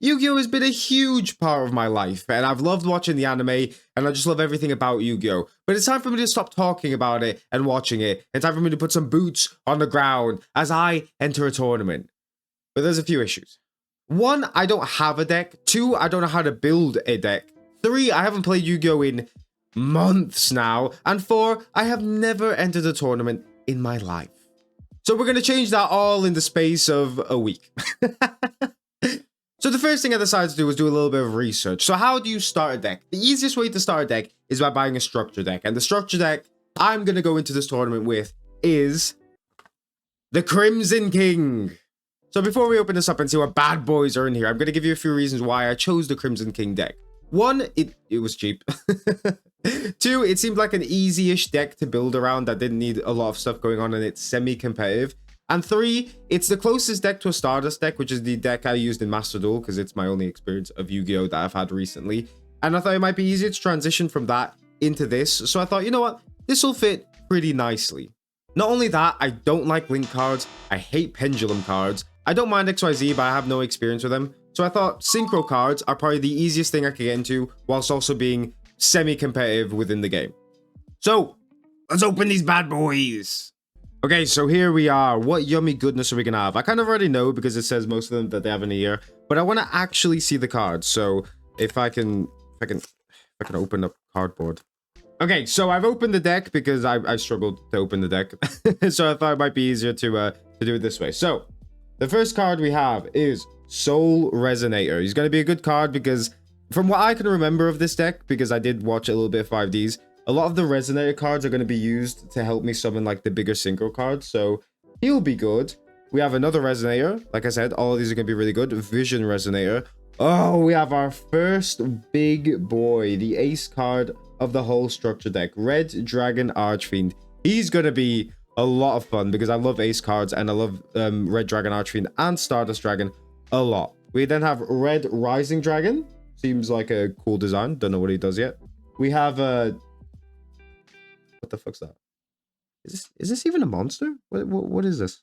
Yu-Gi-Oh has been a huge part of my life, and I've loved watching the anime, and I just love everything about Yu-Gi-Oh! But it's time for me to stop talking about it and watching it. It's time for me to put some boots on the ground as I enter a tournament. But there's a few issues. 1, I don't have a deck. 2, I don't know how to build a deck. 3, I haven't played Yu-Gi-Oh! In months now. And 4, I have never entered a tournament in my life. So we're going to change that all in the space of a week. So the first thing I decided to do was do a little bit of research. So how do you start a deck? The easiest way to start a deck is by buying a structure deck. And the structure deck I'm going to go into this tournament with is the Crimson King. So before we open this up and see what bad boys are in here, I'm going to give you a few reasons why I chose the Crimson King deck. 1, it was cheap. 2, it seemed like an easy-ish deck to build around that didn't need a lot of stuff going on and it's semi-competitive. And 3, it's the closest deck to a Stardust deck, which is the deck I used in Master Duel because it's my only experience of Yu-Gi-Oh! That I've had recently. And I thought it might be easier to transition from that into this. So I thought, you know what? This will fit pretty nicely. Not only that, I don't like Link cards. I hate Pendulum cards. I don't mind XYZ, but I have no experience with them. So I thought Synchro cards are probably the easiest thing I could get into, whilst also being semi-competitive within the game. So, let's open these bad boys. Okay, so here we are. What yummy goodness are we gonna have? I kind of already know because it says most of them that they have in a year, but I want to actually see the cards. So if I can open up cardboard. Okay, so I've opened the deck because I struggled to open the deck, so I thought it might be easier to do it this way. So the first card we have is Soul Resonator. He's gonna be a good card because from what I can remember of this deck, because I did watch a little bit of 5Ds. A lot of the Resonator cards are going to be used to help me summon like the bigger Synchro cards, so he'll be good. We have another Resonator. Like I said, all of these are going to be really good. Vision Resonator. Oh, we have our first big boy, the ace card of the whole structure deck. Red Dragon Archfiend. He's going to be a lot of fun because I love ace cards and I love Red Dragon Archfiend and Stardust Dragon a lot. We then have Red Rising Dragon. Seems like a cool design. Don't know what he does yet. We have what the fuck's that? Is this even a monster? What is this?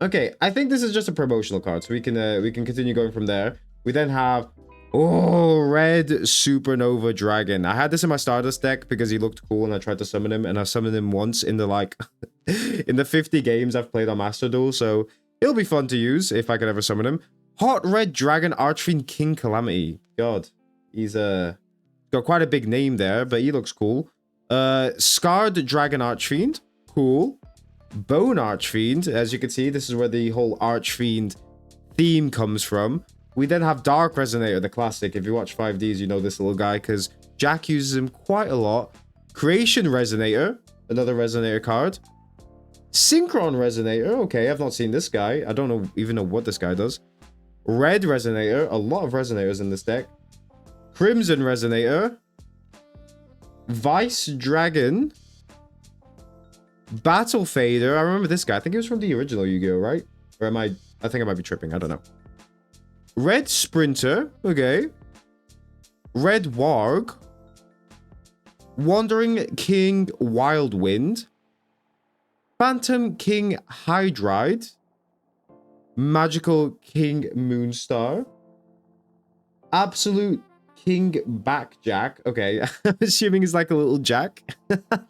Okay, I think this is just a promotional card, so we can continue going from there. We then have Red Supernova Dragon. I had this in my Stardust deck because he looked cool and I tried to summon him, and I summoned him once in the like in the 50 games I've played on Master Duel, so it'll be fun to use if I can ever summon him. Hot Red Dragon Archfiend King Calamity. God, he's got quite a big name there, but he looks cool. Scarred Dragon Archfiend, cool. Bone Archfiend, as you can see, this is where the whole Archfiend theme comes from. We then have Dark Resonator, the classic. If you watch 5Ds, you know this little guy because Jack uses him quite a lot. Creation Resonator, another Resonator card. Synchron Resonator, okay, I've not seen this guy. I don't even know what this guy does. Red Resonator, a lot of Resonators in this deck. Crimson Resonator. Vice Dragon. Battle Fader. I remember this guy. I think he was from the original Yu-Gi-Oh, right? Or I think I might be tripping. I don't know. Red Sprinter. Okay. Red Warg. Wandering King Wildwind. Phantom King Hydride. Magical King Moonstar. Absolute King Backjack. Okay, I'm assuming he's like a little jack.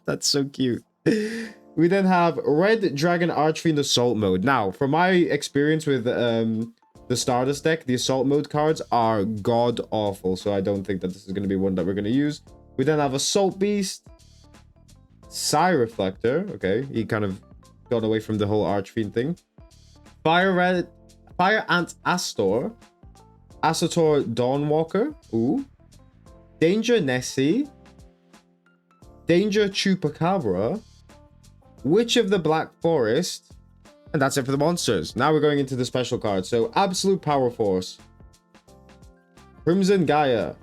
That's so cute. We then have Red Dragon Archfiend Assault Mode. Now, from my experience with the Stardust deck, the Assault Mode cards are god-awful, so I don't think that this is going to be one that we're going to use. We then have Assault Beast. Psy Reflector. Okay, he kind of got away from the whole Archfiend thing. Fire Ant Astor. Asator Dawnwalker. Ooh. Danger Nessie. Danger Chupacabra. Witch of the Black Forest. And that's it for the monsters. Now we're going into the special cards. So, Absolute Power Force. Crimson Gaia.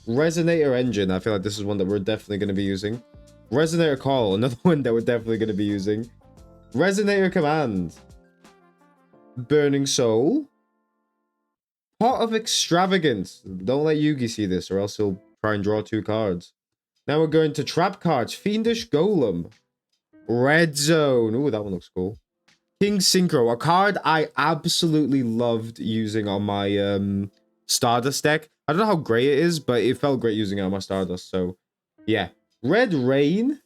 Resonator Engine. I feel like this is one that we're definitely going to be using. Resonator Call. Another one that we're definitely going to be using. Resonator Command. Burning Soul. Pot of Extravagance. Don't let Yugi see this or else he'll try and draw 2 cards. Now we're going to trap cards. Fiendish Golem. Red Zone. Ooh, that one looks cool. King Synchro, a card I absolutely loved using on my Stardust deck. I don't know how great it is, but it felt great using it on my Stardust. So, yeah. Red Rain.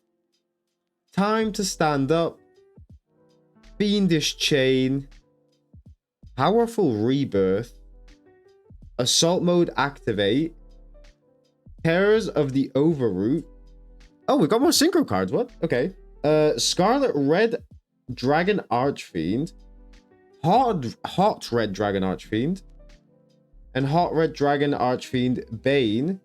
Time to stand up. Fiendish Chain. Powerful Rebirth. Assault Mode Activate. Terrors of the Overroot. Oh, we got more Synchro cards. What? Okay. Scarlet Red Dragon Archfiend. Hot Red Dragon Archfiend. And Hot Red Dragon Archfiend Bane.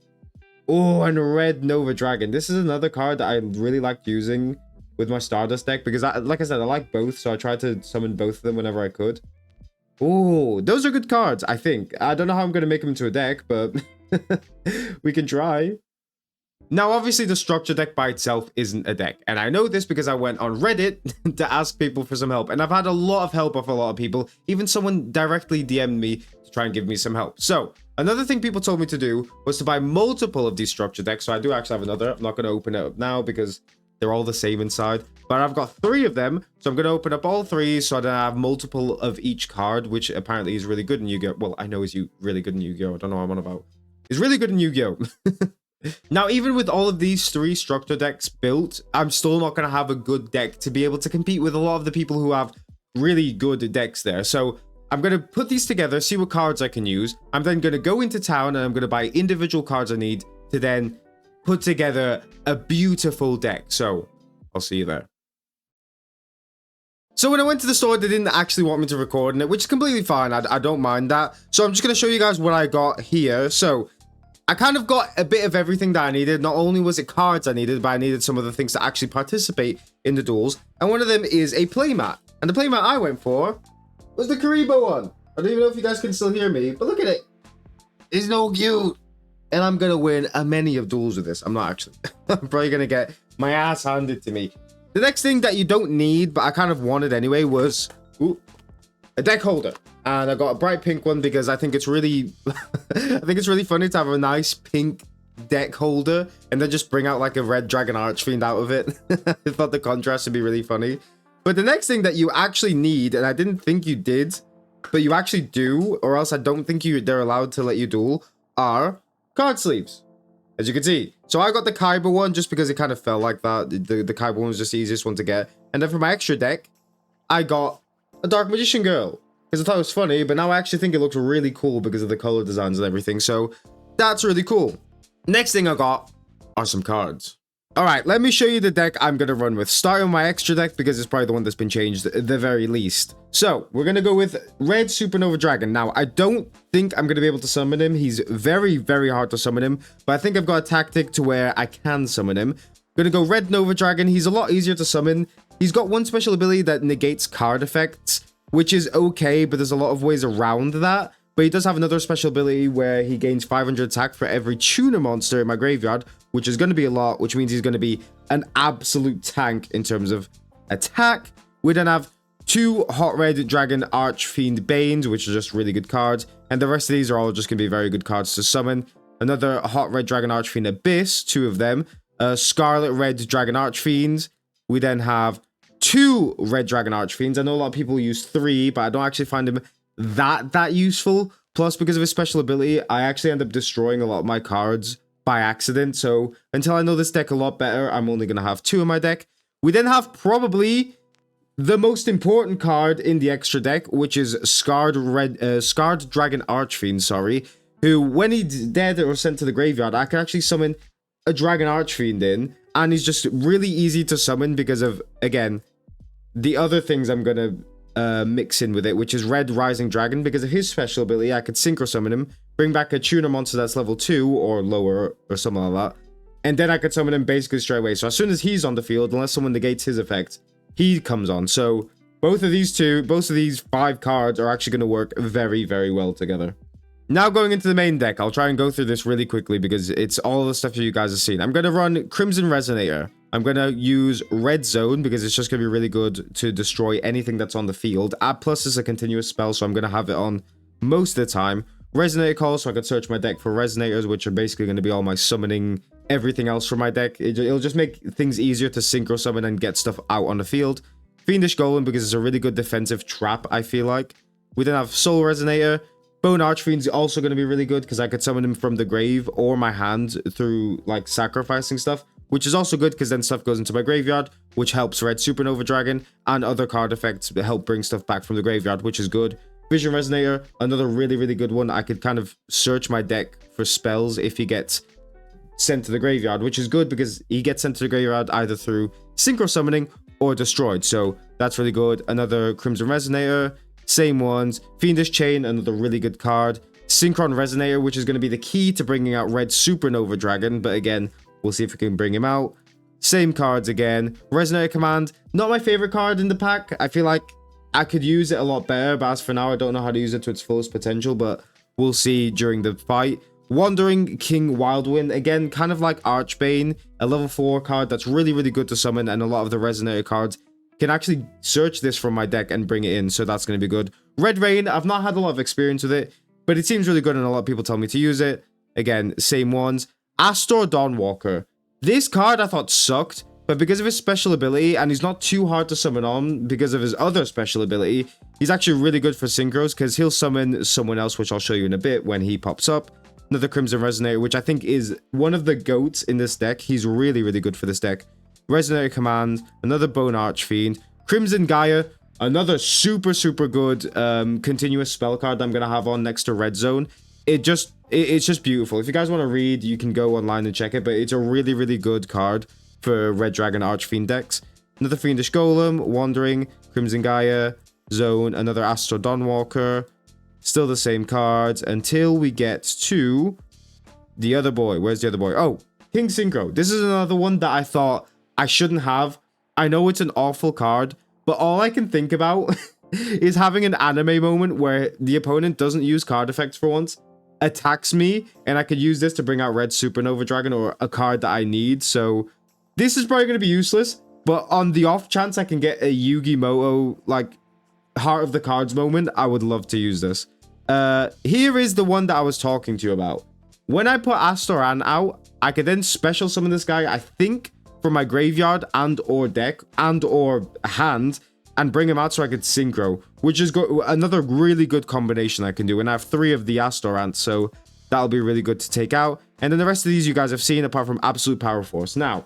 Oh, and Red Nova Dragon. This is another card that I really liked using with my Stardust deck because, like I said, I like both, so I tried to summon both of them whenever I could. Oh, those are good cards, I think. I don't know how I'm going to make them into a deck, but we can try. Now, obviously, the structure deck by itself isn't a deck, and I know this because I went on Reddit to ask people for some help, and I've had a lot of help off a lot of people. Even someone directly DM'd me to try and give me some help. So, another thing people told me to do was to buy multiple of these structure decks. So I do actually have another. I'm not going to open it up now because they're all the same inside. But I've got 3 of them, so I'm going to open up all 3 so that I have multiple of each card, which apparently is really good in Yu-Gi-Oh! Well, I know is really good in Yu-Gi-Oh! I don't know what I'm on about. It's really good in Yu-Gi-Oh! Now, even with all of these 3 structure decks built, I'm still not going to have a good deck to be able to compete with a lot of the people who have really good decks there. So I'm going to put these together, see what cards I can use. I'm then going to go into town and I'm going to buy individual cards I need to then put together a beautiful deck. So I'll see you there. So when I went to the store, they didn't actually want me to record in it, which is completely fine. I don't mind that. So I'm just going to show you guys what I got here. So I kind of got a bit of everything that I needed. Not only was it cards I needed, but I needed some of the things to actually participate in the duels. And one of them is a playmat. And the playmat I went for was the Karibo one. I don't even know if you guys can still hear me, but look at it. It's no cute. And I'm going to win a many of duels with this. I'm not actually. I'm probably going to get my ass handed to me. The next thing that you don't need, but I kind of wanted anyway, was a deck holder. And I got a bright pink one because I think it's really, I think it's really funny to have a nice pink deck holder and then just bring out like a red Dragon Archfiend out of it. I thought the contrast would be really funny. But the next thing that you actually need, and I didn't think you did, but you actually do, or else I don't think they're allowed to let you duel, are card sleeves. As you can see. So I got the Kaiba one just because it kind of felt like that. The Kaiba one was just the easiest one to get. And then for my extra deck, I got a Dark Magician Girl. Because I thought it was funny, but now I actually think it looks really cool because of the color designs and everything. So that's really cool. Next thing I got are some cards. Alright, let me show you the deck I'm going to run with. Starting with my extra deck because it's probably the one that's been changed at the very least. So, we're going to go with Red Supernova Dragon. Now, I don't think I'm going to be able to summon him. He's very, very hard to summon him. But I think I've got a tactic to where I can summon him. I'm going to go Red Nova Dragon. He's a lot easier to summon. He's got one special ability that negates card effects, which is okay, but there's a lot of ways around that. But he does have another special ability where he gains 500 attack for every tuner monster in my graveyard, which is going to be a lot, which means he's going to be an absolute tank in terms of attack. We then have 2 Hot Red Dragon Archfiend Banes, which are just really good cards. And the rest of these are all just going to be very good cards to summon. Another Hot Red Dragon Archfiend Abyss, 2 of them. Scarlet Red Dragon Archfiends. We then have 2 Red Dragon Archfiends. I know a lot of people use 3, but I don't actually find them that useful. Plus, because of his special ability, I actually end up destroying a lot of my cards by accident. So until I know this deck a lot better, I'm only going to have 2 in my deck. We then have probably the most important card in the extra deck, which is Scarred Dragon Archfiend, sorry, who, when he's dead or sent to the graveyard, I can actually summon a Dragon Archfiend in, and he's just really easy to summon because of, again, the other things I'm going to mix in with it, which is Red Rising Dragon. Because of his special ability, I could synchro summon him, bring back a tuner monster that's level 2 or lower or something like that, and then I could summon him basically straight away. So as soon as he's on the field, unless someone negates his effect, he comes on. So both of these 5 cards are actually going to work very, very well together. Now going into the main deck, I'll try and go through this really quickly because it's all the stuff that you guys have seen. I'm going to run Crimson Resonator. I'm going to use Red Zone because it's just going to be really good to destroy anything that's on the field. Plus is a continuous spell, so I'm going to have it on most of the time. Resonator Call, so I can search my deck for Resonators, which are basically going to be all my summoning everything else from my deck. It'll just make things easier to synchro summon and get stuff out on the field. Fiendish Golem because it's a really good defensive trap, I feel like. We then have Soul Resonator. Bone Archfiend's also going to be really good because I could summon him from the grave or my hand through, like, sacrificing stuff, which is also good because then stuff goes into my graveyard, which helps Red Supernova Dragon, and other card effects that help bring stuff back from the graveyard, which is good. Vision Resonator, another really, really good one. I could kind of search my deck for spells if he gets sent to the graveyard, which is good because he gets sent to the graveyard either through Synchro Summoning or destroyed, so that's really good. Another Crimson Resonator, same ones. Fiendish Chain, another really good card. Synchron Resonator, which is going to be the key to bringing out Red Supernova Dragon, but again, we'll see if we can bring him out. Same cards again. Resonator Command, not my favorite card in the pack. I feel like I could use it a lot better, but as for now, I don't know how to use it to its fullest potential, but we'll see during the fight. Wandering King Wildwind, again, kind of like Archbane, a level 4 card that's really, really good to summon, and a lot of the Resonator cards can actually search this from my deck and bring it in, so that's going to be good. Red Rain, I've not had a lot of experience with it, but it seems really good, and a lot of people tell me to use it. Again, same ones. Astor Dawnwalker. This card I thought sucked, but because of his special ability, and he's not too hard to summon on because of his other special ability, he's actually really good for synchros because he'll summon someone else, which I'll show you in a bit when he pops up. Another Crimson Resonator, which I think is one of the GOATs in this deck. He's really, really good for this deck. Resonator Command, another Bone Archfiend. Crimson Gaia, another super, super good continuous spell card I'm going to have on next to Red Zone. It's just beautiful. If you guys want to read, you can go online and check it, but it's a really, really good card for Red Dragon Archfiend decks. Another Fiendish Golem, Wandering, Crimson Gaia, Zone, another Astro Dawnwalker. Still the same cards until we get to the other boy. Where's the other boy? Oh, King Synchro. This is another one that I thought I shouldn't have. I know it's an awful card, but all I can think about is having an anime moment where the opponent doesn't use card effects for once, attacks me, and I could use this to bring out Red Supernova Dragon or a card that I need. So this is probably going to be useless, but on the off chance I can get a Yu-Gi-Oh! Like Heart of the Cards moment, I would love to use this. Here is the one that I was talking to you about. When I put Astoran out, I could then special summon this guy, I think, from my graveyard and or deck and or hand, and bring him out so I could synchro, which is another really good combination I can do. And I have 3 of the Astorants, so that'll be really good to take out. And then the rest of these you guys have seen, apart from Absolute Power Force. Now,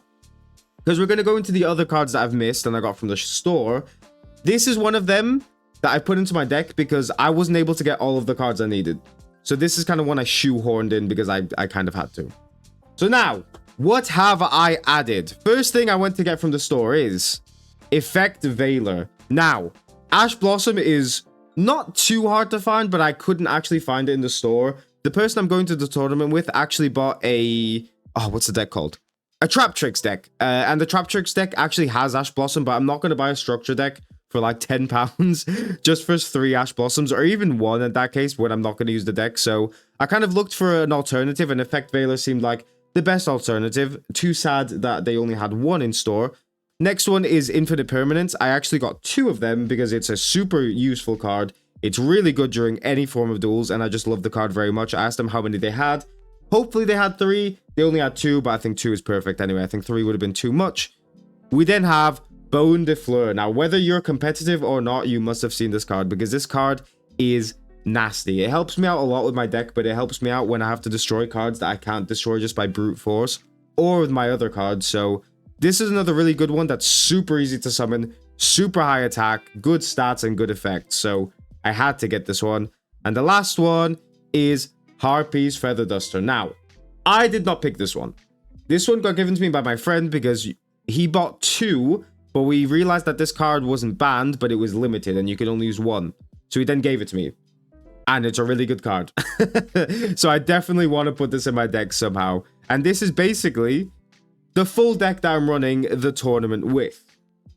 because we're going to go into the other cards that I've missed and I got from the store, this is one of them that I put into my deck because I wasn't able to get all of the cards I needed. So this is kind of one I shoehorned in because I kind of had to. So now, what have I added? First thing I went to get from the store is Effect Veiler. Now, Ash Blossom is not too hard to find, but I couldn't actually find it in the store. The person I'm going to the tournament with actually bought a... Oh, what's the deck called? A Trap Tricks deck. And the Trap Tricks deck actually has Ash Blossom, but I'm not going to buy a structure deck for like £10 just for 3 Ash Blossoms, or even 1 in that case when I'm not going to use the deck. So I kind of looked for an alternative, and Effect Veiler seemed like the best alternative. Too sad that they only had 1 in store. Next one is Infinite Permanence. I actually got 2 of them because it's a super useful card. It's really good during any form of duels, and I just love the card very much. I asked them how many they had. Hopefully they had 3. They only had 2, but I think 2 is perfect anyway. I think 3 would have been too much. We then have Bone de Fleur. Now, whether you're competitive or not, you must have seen this card because this card is nasty. It helps me out a lot with my deck, but it helps me out when I have to destroy cards that I can't destroy just by brute force or with my other cards. So this is another really good one that's super easy to summon, super high attack, good stats, and good effects. So I had to get this one. And the last one is Harpy's Feather Duster. Now, I did not pick this one. This one got given to me by my friend because he bought 2, but we realized that this card wasn't banned, but it was limited and you could only use 1. So he then gave it to me. And it's a really good card. So I definitely want to put this in my deck somehow. And this is basically the full deck that I'm running the tournament with.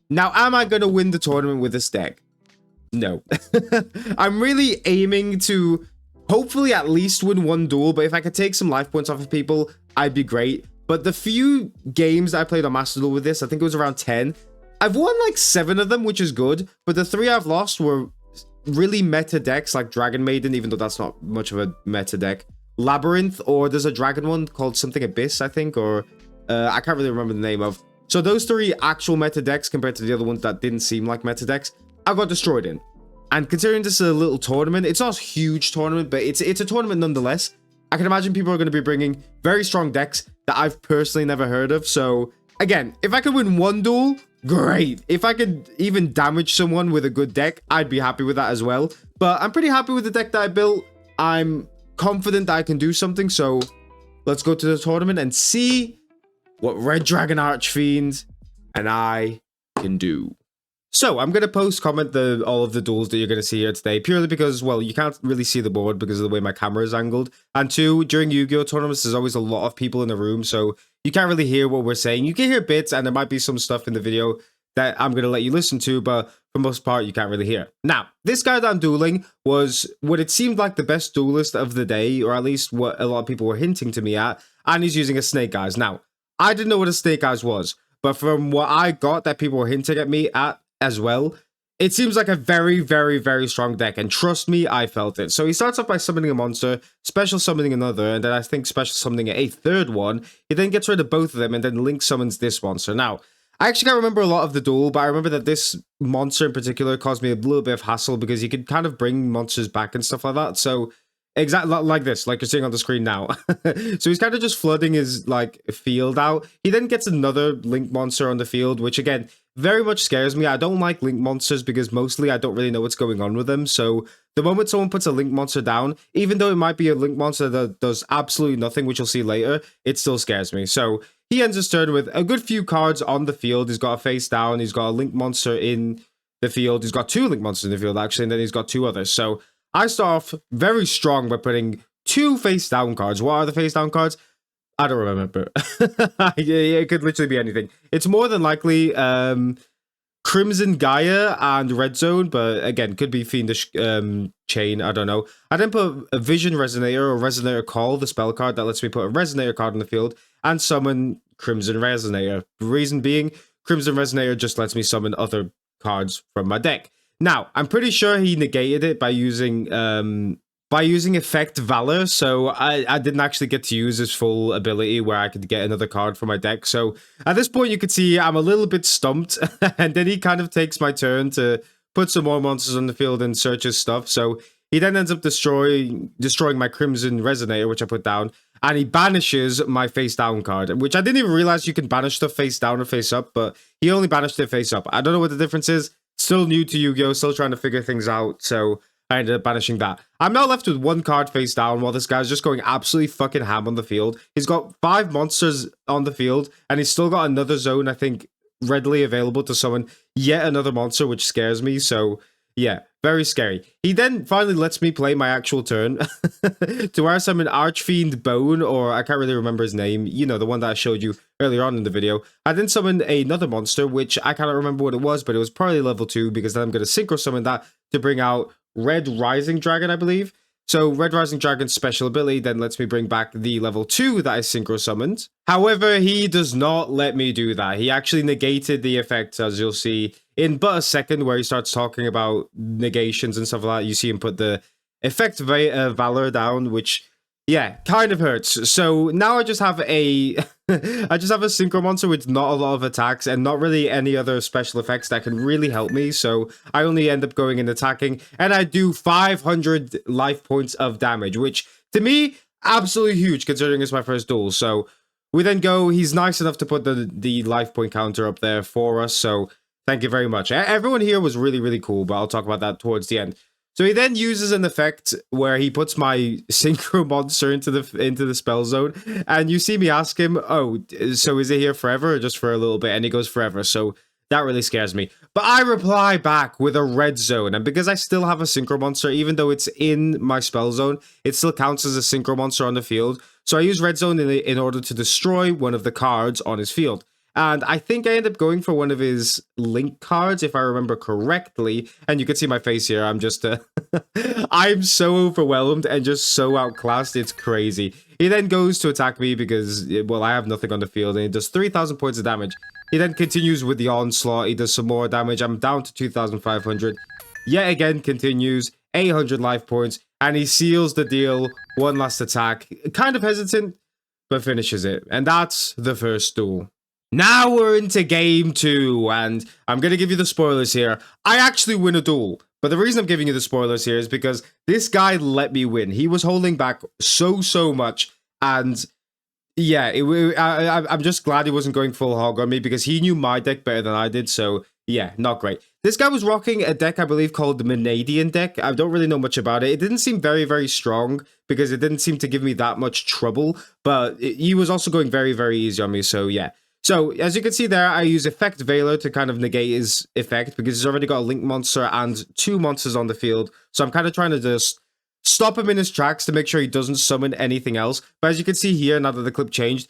Now, am I going to win the tournament with this deck? No. I'm really aiming to hopefully at least win 1 duel, but if I could take some life points off of people, I'd be great. But the few games that I played on Master Duel with this, I think it was around 10, I've won like 7 of them, which is good, but the 3 I've lost were really meta decks like Dragon Maiden, even though that's not much of a meta deck. Labyrinth, or there's a dragon one called something Abyss, I think, or I can't really remember the name of. So those three actual meta decks compared to the other ones that didn't seem like meta decks, I got destroyed in. And considering this is a little tournament, it's not a huge tournament, but it's a tournament nonetheless. I can imagine people are going to be bringing very strong decks that I've personally never heard of. So again, if I could win one duel, great. If I could even damage someone with a good deck, I'd be happy with that as well. But I'm pretty happy with the deck that I built. I'm confident that I can do something. So let's go to the tournament and see what Red Dragon Archfiend and I can do. So I'm going to comment all of the duels that you're going to see here today, purely because, well, you can't really see the board because of the way my camera is angled. And two, during Yu-Gi-Oh tournaments, there's always a lot of people in the room, so you can't really hear what we're saying. You can hear bits, and there might be some stuff in the video that I'm going to let you listen to, but for the most part, you can't really hear. Now, this guy that I'm dueling was what it seemed like the best duelist of the day, or at least what a lot of people were hinting to me at, and he's using a Snake Eyes. Now, I didn't know what a Snake Eyes was, but from what I got that people were hinting at me at as well, it seems like a very, very, very strong deck, and trust me, I felt it. So he starts off by summoning a monster, special summoning another, and then I think special summoning a third one. He then gets rid of both of them, and then Link summons this monster. Now, I actually can't remember a lot of the duel, but I remember that this monster in particular caused me a little bit of hassle because he could kind of bring monsters back and stuff like that. So exactly like this, like you're seeing on the screen now. So he's kind of just flooding his like field out. He then gets another Link monster on the field, which again very much scares me. I don't like Link monsters because mostly I don't really know what's going on with them. So the moment someone puts a Link monster down, even though it might be a Link monster that does absolutely nothing, which you'll see later, it still scares me. So he ends his turn with a good few cards on the field. He's got a face down. He's got a Link monster in the field. He's got two Link monsters in the field, actually, and then he's got two others. So I start off very strong by putting two face down cards. What are the face down cards? I don't remember. It could literally be anything. It's more than likely Crimson Gaia and Red Zone, but again, could be Fiendish Chain, I don't know. I then put a Vision Resonator or Resonator Call, the spell card that lets me put a Resonator card on the field, and summon Crimson Resonator. The reason being, Crimson Resonator just lets me summon other cards from my deck. Now, I'm pretty sure he negated it by using Effect Valor, so I didn't actually get to use his full ability where I could get another card from my deck. So at this point, you can see I'm a little bit stumped, and then he kind of takes my turn to put some more monsters on the field and search his stuff. So he then ends up destroying my Crimson Resonator, which I put down, and he banishes my face down card, which I didn't even realize you can banish stuff face down or face up, but he only banished it face up. I don't know what the difference is. Still new to Yu-Gi-Oh! Still trying to figure things out, so I ended up banishing that. I'm now left with one card face down while this guy's just going absolutely fucking ham on the field. He's got 5 monsters on the field, and he's still got another zone, I think, readily available to summon yet another monster, which scares me, so yeah, very scary. He then finally lets me play my actual turn to where I summon Archfiend Bone, or I can't really remember his name, you know, the one that I showed you earlier on in the video. I then summoned another monster, which I cannot remember what it was, but it was probably level 2, because then I'm going to synchro summon that to bring out Red Rising Dragon, I believe. So Red Rising Dragon's special ability then lets me bring back the level 2 that I synchro summoned. However, he does not let me do that. He actually negated the effect, as you'll see in but a second, where he starts talking about negations and stuff like that. You see him put the effect Valor down, which, yeah, kind of hurts. So now I just have a I just have a synchro monster with not a lot of attacks and not really any other special effects that can really help me. So I only end up going and attacking, and I do 500 life points of damage, which to me, absolutely huge considering it's my first duel. So we then go, he's nice enough to put the life point counter up there for us. So thank you very much. Everyone here was really, really cool, but I'll talk about that towards the end. So he then uses an effect where he puts my synchro monster into the spell zone, and you see me ask him, "Oh, so is it here forever or just for a little bit?" And he goes, "Forever." So that really scares me. But I reply back with a red zone, and because I still have a synchro monster, even though it's in my spell zone, it still counts as a synchro monster on the field. So I use red zone in order to destroy one of the cards on his field. And I think I end up going for one of his Link cards, if I remember correctly. And you can see my face here. I'm just, I'm so overwhelmed and just so outclassed. It's crazy. He then goes to attack me because, well, I have nothing on the field. And he does 3,000 points of damage. He then continues with the onslaught. He does some more damage. I'm down to 2,500. Yet again, continues. 800 life points. And he seals the deal. One last attack. Kind of hesitant, but finishes it. And that's the first duel. Now we're into game 2, and I'm going to give you the spoilers here. I actually win a duel, but the reason I'm giving you the spoilers here is because this guy let me win. He was holding back so much, and yeah, I'm just glad he wasn't going full hog on me because he knew my deck better than I did, so yeah, not great. This guy was rocking a deck, I believe, called the Menadian deck. I don't really know much about it. It didn't seem very strong because it didn't seem to give me that much trouble, but he was also going very easy on me, so yeah. So, as you can see there, I use Effect Veiler to kind of negate his effect because he's already got a Link monster and 2 monsters on the field. So I'm kind of trying to just stop him in his tracks to make sure he doesn't summon anything else. But as you can see here, now that the clip changed,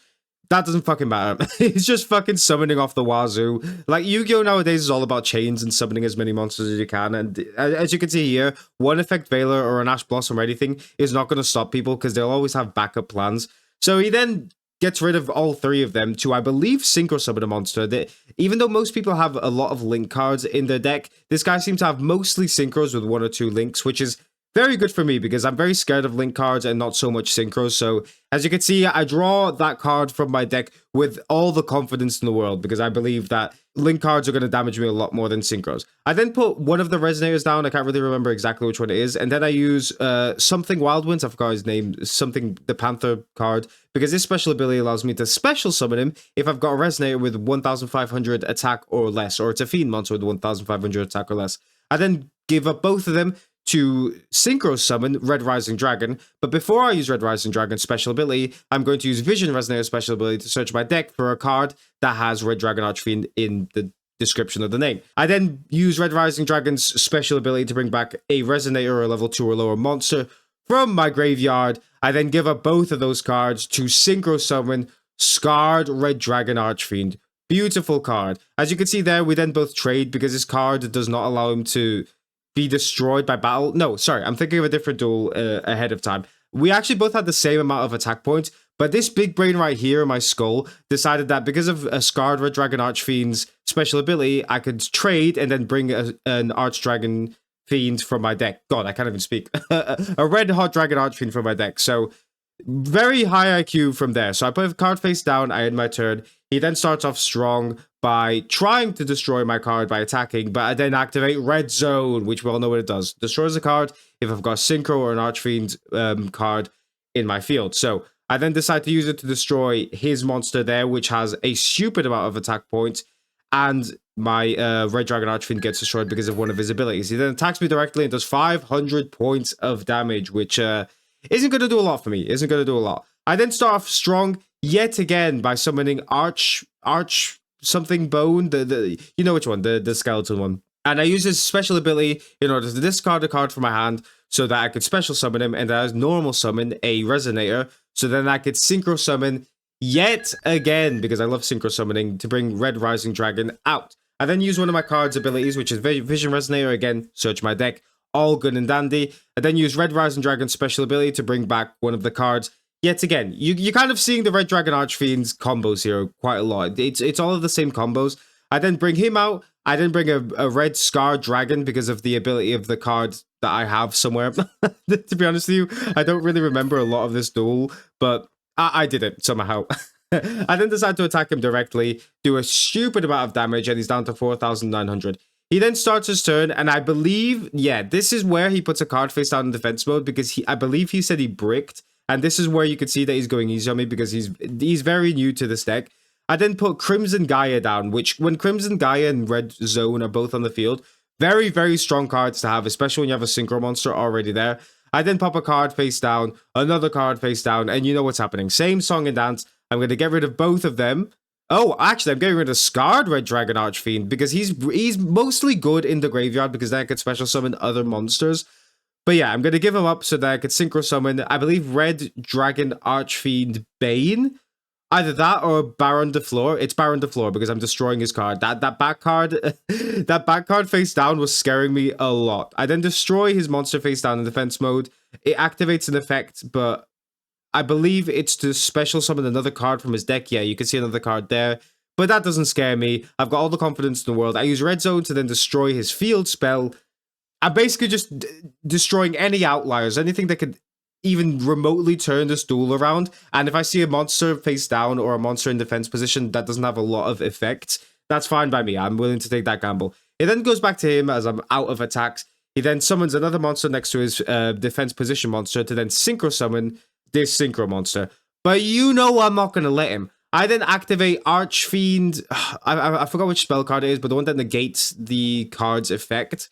that doesn't fucking matter. He's just fucking summoning off the wazoo. Like, Yu-Gi-Oh! Nowadays is all about chains and summoning as many monsters as you can. And as you can see here, one Effect Veiler or an Ash Blossom or anything is not going to stop people because they'll always have backup plans. So he then gets rid of all 3 of them to, I believe, synchro summon a monster. That even though most people have a lot of Link cards in their deck, this guy seems to have mostly synchros with 1 or 2 Links, which is very good for me because I'm very scared of Link cards and not so much synchros. So as you can see, I draw that card from my deck with all the confidence in the world because I believe that Link cards are going to damage me a lot more than synchros. I then put one of the resonators down. I can't really remember exactly which one it is. And then I use something Wildwinds. I forgot his name. Something the Panther card. Because this special ability allows me to special summon him if I've got a resonator with 1,500 attack or less. Or it's a fiend monster with 1,500 attack or less. I then give up both of them to synchro summon Red Rising Dragon, but before I use Red Rising Dragon's special ability, I'm going to use Vision Resonator special ability to search my deck for a card that has Red Dragon Archfiend in the description of the name. I then use Red Rising Dragon's special ability to bring back a Resonator or a level 2 or lower monster from my graveyard. I then give up both of those cards to synchro summon Scarred Red Dragon Archfiend. Beautiful card. As you can see there, we then both trade because this card does not allow him to be destroyed by battle. No, sorry, I'm thinking of a different duel ahead of time. We actually both had the same amount of attack points, but this big brain right here in my skull decided that because of a Scarred Red Dragon Archfiend's special ability, I could trade and then bring an Archdragon Fiend from my deck. God, I can't even speak. A Red Hot Dragon Archfiend from my deck. So, very high IQ from there. So I put a card face down, I end my turn. He then starts off strong by trying to destroy my card by attacking, but I then activate Red Zone, which we all know what it does. Destroys a card if I've got a Synchro or an Archfiend card in my field. So I then decide to use it to destroy his monster there, which has a stupid amount of attack points, and my Red Dragon Archfiend gets destroyed because of one of his abilities. He then attacks me directly and does 500 points of damage, which isn't going to do a lot for me. Isn't going to do a lot. I then start off strong yet again by summoning Arch something Bone, you know which one, the skeleton one. And I use his special ability in order to discard a card from my hand so that I could special summon him, and as normal summon a Resonator, so then I could synchro summon yet again, because I love synchro summoning, to bring Red Rising Dragon out. I then use one of my card's abilities, which is Vision Resonator, again, search my deck, all good and dandy. I then use Red Rising Dragon's special ability to bring back one of the cards. Yet again, you're kind of seeing the Red Dragon Archfiend's combos here quite a lot. It's all of the same combos. I then bring him out. I then bring a Red Scar Dragon because of the ability of the card that I have somewhere. To be honest with you, I don't really remember a lot of this duel, but I did it somehow. I then decide to attack him directly, do a stupid amount of damage, and he's down to 4,900. He then starts his turn, and I believe, yeah, this is where he puts a card face down in defense mode because I believe he said he bricked. And this is where you can see that he's going easy on me because he's very new to this deck. I then put Crimson Gaia down, which when Crimson Gaia and Red Zone are both on the field, very strong cards to have, especially when you have a Synchro monster already there. I then pop a card face down, another card face down, and you know what's happening. Same song and dance. I'm going to get rid of both of them. Oh, actually, I'm getting rid of Scarred Red Dragon Archfiend because he's mostly good in the graveyard because then I could special summon other monsters. But yeah, I'm going to give him up so that I could synchro summon, I believe, Red Dragon Archfiend Bane. Either that or Baron de Fleur. It's Baron de Fleur because I'm destroying his card. That back card, that back card face down was scaring me a lot. I then destroy his monster face down in defense mode. It activates an effect, but I believe it's to special summon another card from his deck. Yeah, you can see another card there. But that doesn't scare me. I've got all the confidence in the world. I use Red Zone to then destroy his field spell. I'm basically just destroying any outliers, anything that could even remotely turn this duel around. And if I see a monster face down or a monster in defense position that doesn't have a lot of effect, that's fine by me. I'm willing to take that gamble. It then goes back to him as I'm out of attacks. He then summons another monster next to his defense position monster to then synchro summon this synchro monster. But you know I'm not going to let him. I then activate Archfiend. I forgot which spell card it is, but the one that negates the card's effect.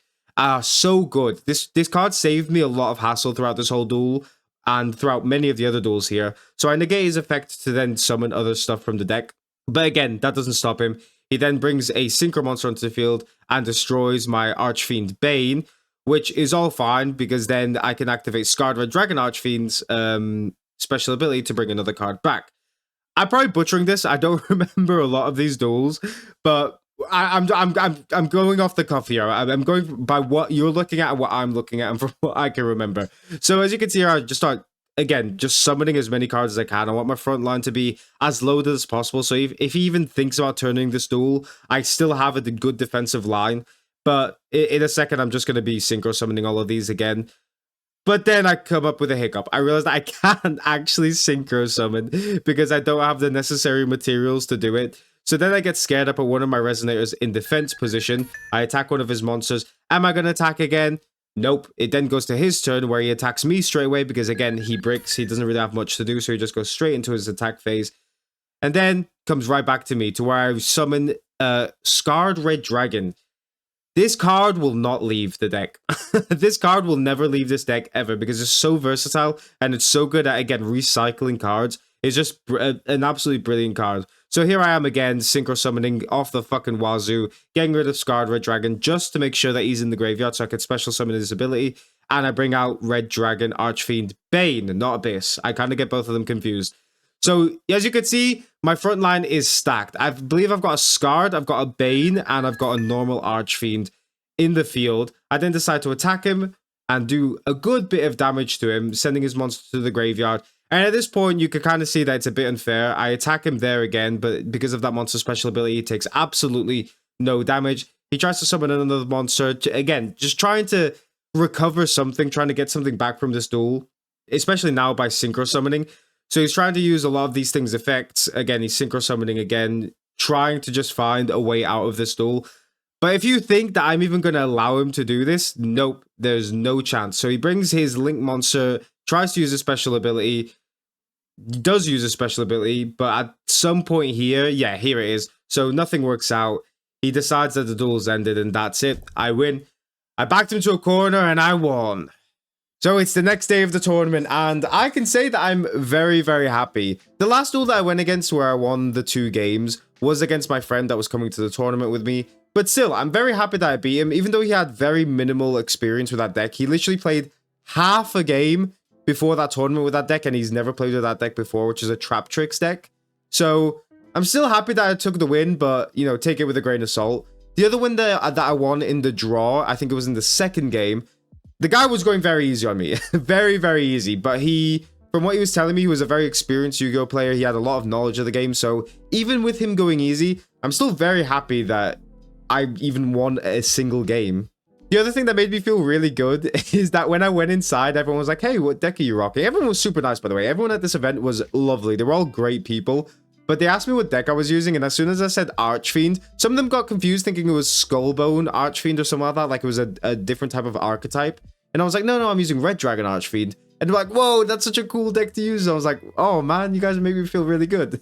So good. This card saved me a lot of hassle throughout this whole duel and throughout many of the other duels here. So I negate his effect to then summon other stuff from the deck. But again, that doesn't stop him. He then brings a synchro monster onto the field and destroys my Archfiend Bane, which is all fine because then I can activate Scarred Red Dragon Archfiend's special ability to bring another card back. I'm probably butchering this. I don't remember a lot of these duels, but I'm going off the cuff here. I'm going by what you're looking at and what I'm looking at and from what I can remember. So as you can see here, I just start again just summoning as many cards as I can. I want my front line to be as loaded as possible. So if he even thinks about turning this duel, I still have a good defensive line. But in a second, I'm just going to be synchro summoning all of these again. But then I come up with a hiccup. I realized I can't actually synchro summon because I don't have the necessary materials to do it. So then I get scared. I put one of my resonators in defense position. I attack one of his monsters. Am I going to attack again? Nope. It then goes to his turn where he attacks me straight away because, again, he bricks. He doesn't really have much to do, so he just goes straight into his attack phase. And then comes right back to me to where I summon Scarred Red Dragon. This card will not leave the deck. This card will never leave this deck ever because it's so versatile and it's so good at, again, recycling cards. It's just an absolutely brilliant card. So here I am again, synchro summoning off the fucking wazoo, getting rid of Scarred Red Dragon just to make sure that he's in the graveyard so I can special summon his ability. And I bring out Red Dragon Archfiend Bane, not Abyss. I kind of get both of them confused. So, as you can see, my front line is stacked. I believe I've got a Scarred, I've got a Bane, and I've got a normal Archfiend in the field. I then decide to attack him and do a good bit of damage to him, sending his monster to the graveyard. And at this point, you can kind of see that it's a bit unfair. I attack him there again, but because of that monster special ability, he takes absolutely no damage. He tries to summon another monster, again, just trying to recover something, trying to get something back from this duel, especially now by synchro summoning. So he's trying to use a lot of these things' effects. Again, he's synchro summoning again, trying to just find a way out of this duel. But if you think that I'm even going to allow him to do this, nope, there's no chance. So he brings his Link monster, tries to use a special ability, does use a special ability, but at some point here, yeah, here it is. So nothing works out. He decides that the duel's ended and that's it. I win. I backed him to a corner and I won. So it's the next day of the tournament, and I can say that I'm very, very happy. The last duel that I went against where I won the 2 games was against my friend that was coming to the tournament with me. But still, I'm very happy that I beat him, even though he had very minimal experience with that deck. He literally played half a game before that tournament with that deck, and he's never played with that deck before, which is a Trap Tricks deck. So I'm still happy that I took the win, but, you know, take it with a grain of salt. The other win that I won in the draw, I think it was in the second game, the guy was going very easy on me. Very, very easy. But he, from what he was telling me, he was a very experienced Yu-Gi-Oh player. He had a lot of knowledge of the game. So even with him going easy, I'm still very happy that I even won a single game. The other thing that made me feel really good is that when I went inside, everyone was like, hey, what deck are you rocking? Everyone was super nice, by the way. Everyone at this event was lovely. They were all great people. But they asked me what deck I was using, and as soon as I said Archfiend, some of them got confused thinking it was Skullbone Archfiend or something like that, like it was a different type of archetype. And I was like, no, I'm using Red Dragon Archfiend. And they're like, whoa, that's such a cool deck to use. And I was like, oh man, you guys made me feel really good.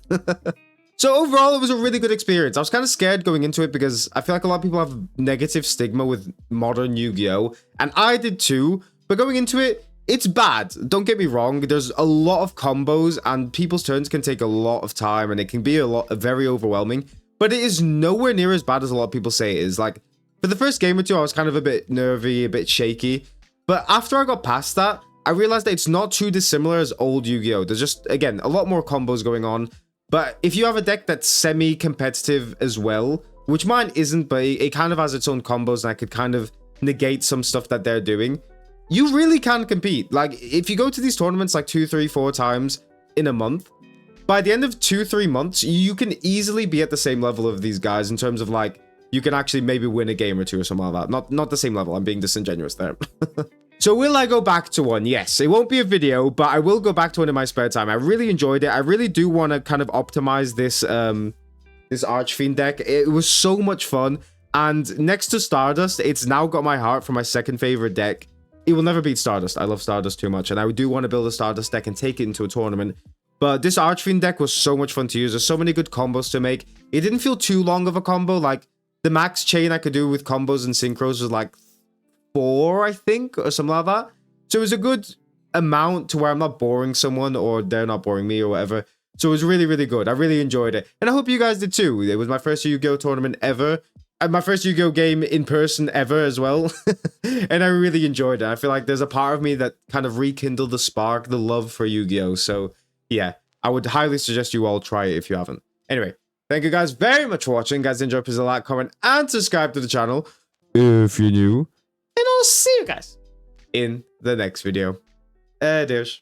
So overall, it was a really good experience. I was kind of scared going into it because I feel like a lot of people have negative stigma with modern Yu-Gi-Oh! And I did too. But going into it, it's bad. Don't get me wrong. There's a lot of combos and people's turns can take a lot of time and it can be very overwhelming. But it is nowhere near as bad as a lot of people say it is. Like, for the first game or two, I was kind of a bit nervy, a bit shaky. But after I got past that, I realized that it's not too dissimilar as old Yu-Gi-Oh! There's just, again, a lot more combos going on. But if you have a deck that's semi-competitive as well, which mine isn't, but it kind of has its own combos and I could kind of negate some stuff that they're doing, you really can compete. Like, if you go to these tournaments like 2, 3, 4 times in a month, by the end of 2, 3 months, you can easily be at the same level of these guys in terms of, like, you can actually maybe win a game or two or something like that. Not the same level. I'm being disingenuous there. So will I go back to one? Yes, it won't be a video, but I will go back to one in my spare time. I really enjoyed it. I really do want to kind of optimize this this Archfiend deck. It was so much fun. And next to Stardust, it's now got my heart for my second favorite deck. It will never beat Stardust. I love Stardust too much, and I do want to build a Stardust deck and take it into a tournament. But this Archfiend deck was so much fun to use. There's so many good combos to make. It didn't feel too long of a combo. Like, the max chain I could do with combos and synchros was like 4, I think, or something like that. So it was a good amount to where I'm not boring someone, or they're not boring me, or whatever. So it was really, really good. I really enjoyed it. And I hope you guys did too. It was my first Yu-Gi-Oh tournament ever. And my first Yu-Gi-Oh game in person ever as well. And I really enjoyed it. I feel like there's a part of me that kind of rekindled the spark, the love for Yu-Gi-Oh. So yeah, I would highly suggest you all try it if you haven't. Anyway, thank you guys very much for watching. Guys, enjoy, please like, comment, and subscribe to the channel if you're new. And I'll see you guys in the next video. Adios.